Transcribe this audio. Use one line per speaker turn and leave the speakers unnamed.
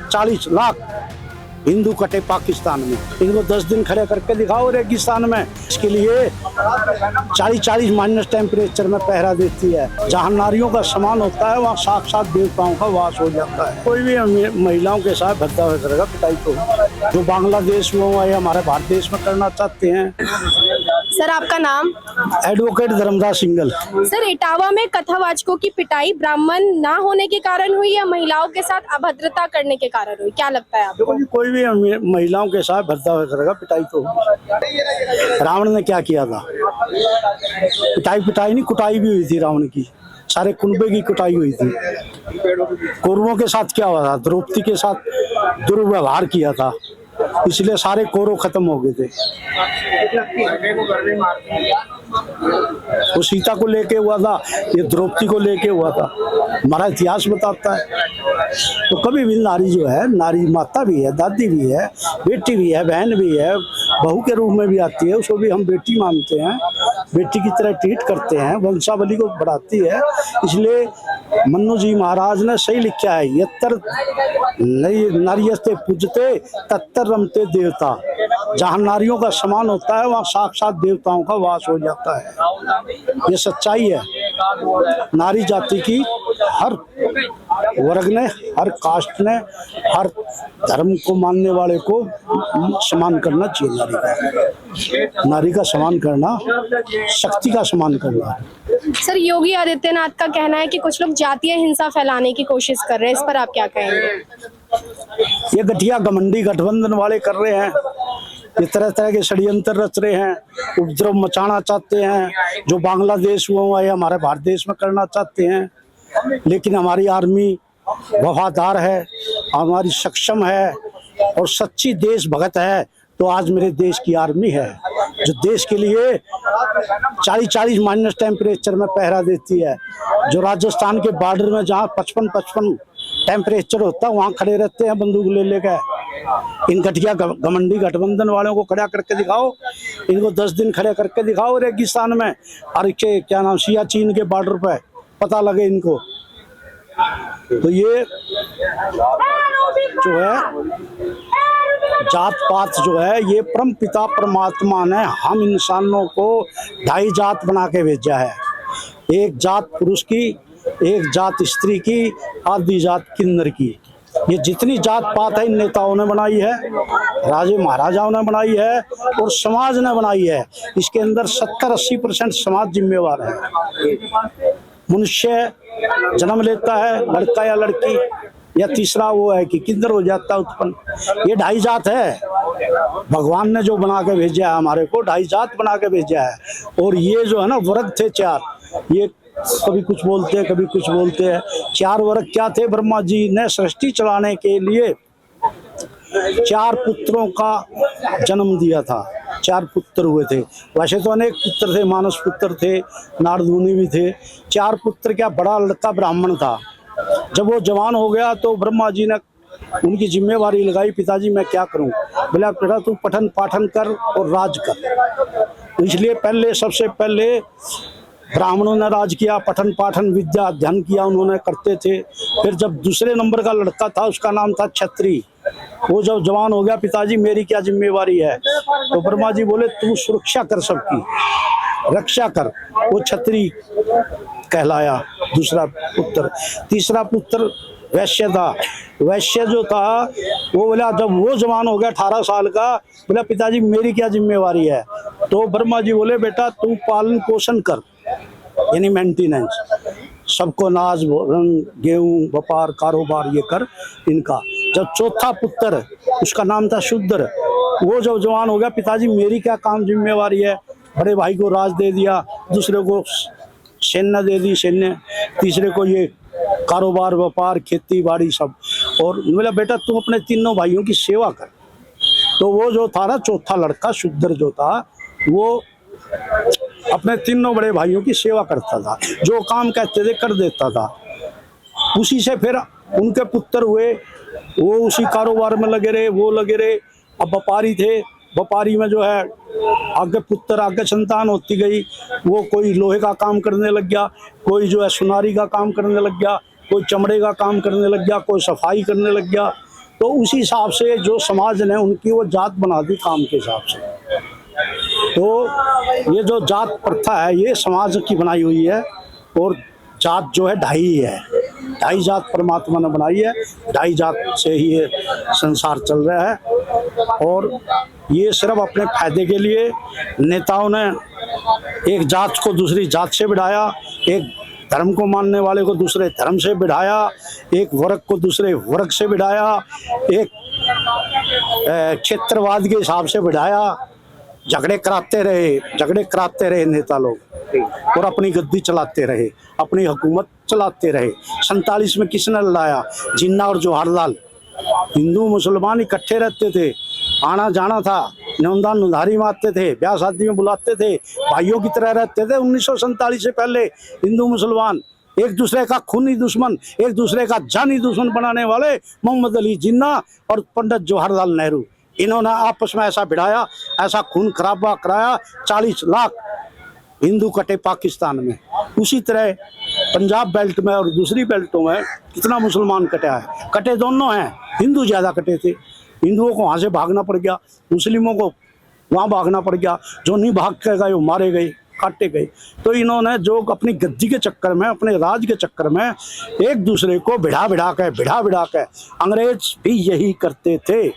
40 लाख हिंदू कटे पाकिस्तान में। इनको 10 दिन खड़े करके दिखाओ रेगिस्तान में। इसके लिए 40-40 माइनस टेम्परेचर में पहरा देती है। जहाँ नारियों का सम्मान होता है वहाँ साक्षात देवताओं का वास हो जाता है। कोई भी महिलाओं के साथ भेदभाव करेगा पिटाई को, जो बांग्लादेश में या हमारे भारत देश में करना चाहते हैं।
सर आपका नाम?
एडवोकेट धर्मदास सिंघल।
सर इटावा में कथावाचकों की पिटाई ब्राह्मण ना होने के कारण हुई या महिलाओं के साथ अभद्रता करने के कारण हुई, क्या लगता है आपको?
कोई भी महिलाओं के साथ भेदभाव करेगा पिटाई को। रावण ने क्या किया था? पिटाई नहीं, कुटाई भी हुई थी रावण की। सारे कुनबे की कुटाई हुई थी। कौरवों के साथ क्या हुआ था? द्रौपदी के साथ दुर्व्यवहार किया था, इसलिए सारे कौरव खत्म हो गए थे। वो सीता को लेके हुआ था, ये द्रौपदी को लेके हुआ था। हमारा इतिहास बताता है। तो कभी भी नारी जो है, नारी माता भी है, दादी भी है, बेटी भी है, बहन भी है, बहू के रूप में भी आती है, उसको भी हम बेटी मानते हैं, बेटी की तरह ट्रीट करते हैं, वंशावली को बढ़ाती है। इसलिए मन्नू जी महाराज ने सही लिखा है, यत्तर नारियस्ते पूजते तत्तर रमते देवता। जहाँ नारियों का सम्मान होता है वहाँ साक्षात देवताओं का वास हो जाता है। ये सच्चाई है। नारी जाति की हर वर्ग ने, हर कास्ट ने, हर धर्म को मानने वाले को सम्मान करना चाहिए। नारी का सम्मान करना, शक्ति का सम्मान करना।
सर योगी आदित्यनाथ का कहना है कि कुछ लोग जातीय हिंसा फैलाने की कोशिश कर रहे हैं, इस पर आप क्या कहेंगे?
ये गठिया घमंडी गठबंधन वाले कर रहे हैं, ये तरह तरह के षड्यंत्र रच रहे हैं, उपद्रव मचाना चाहते हैं, जो बांग्लादेश हुआ या हमारे भारत देश में करना चाहते हैं। लेकिन हमारी आर्मी वफादार है, हमारी सक्षम है और सच्ची देशभक्त है। तो आज मेरे देश की आर्मी है जो देश के लिए 40-40 माइनस टेम्परेचर में पहरा देती है। जो राजस्थान के बॉर्डर में जहाँ 55 टेम्परेचर होता है वहाँ खड़े रहते हैं बंदूक ले लेकर। इन घटिया घमंडी गठबंधन वालों को खड़ा करके दिखाओ, इनको 10 दिन खड़े करके दिखाओ रेगिस्तान में, और क्या नाम सियाचिन के बॉर्डर पे पता लगे इनको। तो ये जो है जात पात जो है, ये परम पिता परमात्मा ने हम इंसानों को 2.5 जात बना के भेजा है। एक जात पुरुष की, एक जात स्त्री की, आधी जात किन्नर की। ये जितनी जात पात है इन नेताओं ने बनाई है, राजे महाराजाओं ने बनाई है और समाज ने बनाई है। इसके अंदर 70-80% समाज जिम्मेवार है। मनुष्य जन्म लेता है, लड़का या लड़की, या तीसरा वो है कि किन्नर हो जाता है उत्पन्न। ये 2.5 जात है। भगवान ने जो बना के भेजा है हमारे को, 2.5 जात बना के भेजा है। और ये जो है ना वर्ग थे 4, ये कभी कुछ बोलते हैं कभी कुछ बोलते हैं। 4 वर्ग क्या थे? ब्रह्मा जी ने सृष्टि चलाने के लिए 4 पुत्रों का जन्म दिया था। 4 पुत्र हुए थे। वैसे तो अनेक पुत्र थे, मानस पुत्र थे, नारदमुनि भी थे। 4 पुत्र क्या, बड़ा लड़का ब्राह्मण था। जब वो जवान हो गया तो ब्रह्मा जी ने उनकी जिम्मेवारी लगाई, पिताजी मैं क्या करूं? बोला बेटा तू पठन पाठन कर और राज कर। इसलिए पहले सबसे पहले ब्राह्मणों ने राज किया, पठन पाठन विद्या अध्ययन किया उन्होंने, करते थे। फिर जब दूसरे नंबर का लड़का था, उसका नाम था क्षत्रिय। वो जब जवान हो गया, पिताजी मेरी क्या जिम्मेवारी है? तो ब्रह्मा जी बोले तू सुरक्षा कर, सबकी रक्षा कर। वो क्षत्रिय कहलाया दूसरा पुत्र। तीसरा पुत्र वैश्य था। वैश्य जो था वो बोला, जब वो जवान हो गया 18 साल का, बोला पिताजी मेरी क्या जिम्मेवारी है? तो ब्रह्मा जी बोले बेटा तू पालन पोषण कर, यानी मेंटेनेंस, सबको अनाज गेहूं व्यापार कारोबार ये कर इनका। जब चौथा पुत्र, उसका नाम था शूद्र, वो जब जवान हो गया, पिताजी मेरी क्या काम जिम्मेवारी है? बड़े भाई को राज दे दिया, दूसरे को सेना दे दी सैन्य, तीसरे को ये कारोबार व्यापार खेती बाड़ी सब। और बोला बेटा तू अपने तीनों भाइयों की सेवा कर। तो वो जो था ना चौथा लड़का शूद्र जो था, वो अपने तीनों बड़े भाइयों की सेवा करता था, जो काम कहते थे कर देता था। उसी से फिर उनके पुत्र हुए, वो उसी कारोबार में लगे रहे, वो लगे रहे। अब व्यापारी थे, व्यापारी में जो है आगे पुत्र आगे संतान होती गई। वो कोई लोहे का काम करने लग गया, कोई जो है सुनारी का काम करने लग गया, कोई चमड़े का काम करने लग गया, कोई सफाई करने लग गया। तो उसी हिसाब से जो समाज ने उनकी वो जात बना दी काम के हिसाब से। तो ये जो जात प्रथा है ये समाज की बनाई हुई है, और जात जो है ढाई है, ढाई जात परमात्मा ने बनाई है, ढाई जात से ही ये संसार चल रहा है। और ये सिर्फ अपने फायदे के लिए नेताओं ने एक जात को दूसरी जात से बढ़ाया, एक धर्म को मानने वाले को दूसरे धर्म से बढ़ाया, एक वर्ग को दूसरे वर्ग से बढ़ाया, एक क्षेत्रवाद के हिसाब से बढ़ाया। झगड़े कराते रहे नेता लोग और अपनी गद्दी चलाते रहे, अपनी हुकूमत चलाते रहे। 47 में किसने लड़ाया? जिन्ना और जवाहरलाल। हिंदू मुसलमान इकट्ठे रहते थे, आना जाना था, न्योंदा नुधारी मारते थे, ब्याह शादी में बुलाते थे, भाइयों की तरह रहते थे। 1947 से पहले हिंदू मुसलमान एक दूसरे का खूनी दुश्मन, एक दूसरे का जानी दुश्मन बनाने वाले मोहम्मद अली जिन्ना और पंडित जवाहरलाल नेहरू, इन्होंने आपस में ऐसा भिड़ाया, ऐसा खून खराबा कराया। 40 लाख हिंदू कटे पाकिस्तान में। उसी तरह पंजाब बेल्ट में और दूसरी बेल्टों में कितना मुसलमान कटा है? कटे दोनों हैं, हिंदू ज़्यादा कटे थे। हिंदुओं को वहाँ से भागना पड़ गया, मुस्लिमों को वहाँ भागना पड़ गया। जो नहीं भाग के गए वो मारे गए, काटे गए। तो इन्होंने जो अपनी गद्दी के चक्कर में, अपने राज के चक्कर में एक दूसरे को भिड़ा भिड़ा के अंग्रेज भी यही करते थे।